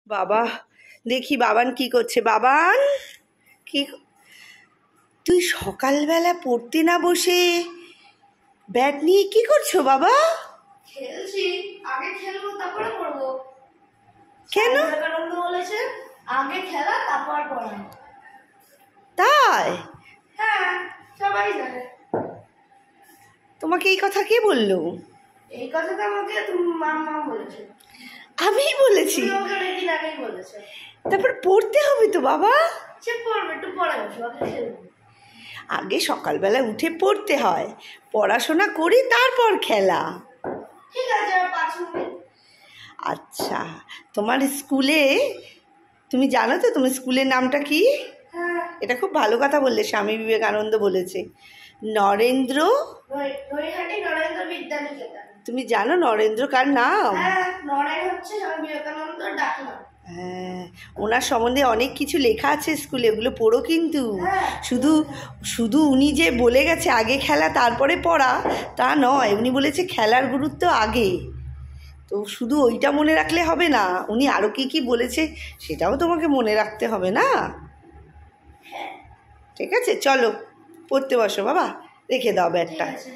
বাবা, দেখি বাবান কি করছে। বাবান, কি তুই সকালবেলা পড়তে না বসে ব্যাট নিয়ে কি করছো বাবা? খেলছি। আগে খেলবো তারপরে পড়বো। কেন? বিবেকানন্দ বলেছে আগে খেলা তারপর পড়া। তাই? হ্যাঁ, সবাই জানে। তোমাকে এই কথা কে বললো? এই কথাটা আমাকে তুমি মা বলেছে। আমিই বলেছি? তুমি আমাকে অনেকদিন আগেই বলেছে। তারপর পড়তে হবে তো বাবা। সে পড়বে, একটু পড়ে বসো, আগে খেলবো। আগে সকালবেলা উঠে পড়তে হয়, পড়াশোনা করি তারপর খেলা। ঠিক আছে, আর 5 মিনিট। আচ্ছা, তোমার স্কুলে, তুমি জানো তো তোমার স্কুলের নামটা কি? হ্যাঁ, এটা খুব ভালো কথা বললে, স্বামী বিবেকানন্দ বলেছে নরেন্দ্র। নৈহাটি নরেন্দ্র বিদ্যানিকেতন। তুমি জানো নরেন্দ্র কার নাম? হ্যাঁ, নরেন হচ্ছে স্বামী বিবেকানন্দর ডাকনাম। হ্যাঁ, ওনার সম্বন্ধে অনেক কিছু লেখা আছে স্কুলে, ওগুলো পড়ো কিন্তু। হ্যাঁ। শুধু শুধু উনি যে বলে গেছে আগে খেলা তারপরে পড়া তা নয়, উনি বলেছে খেলার গুরুত্ব আগে। তো শুধু ওইটা মনে রাখলে হবে না, উনি আরও কী কী বলেছে সেটাও তোমাকে মনে রাখতে হবে না? হ্যাঁ, ঠিক আছে, চলো পড়তে বসো বাবা, রেখে দাও ব্যাগটা। ঠিক আছে।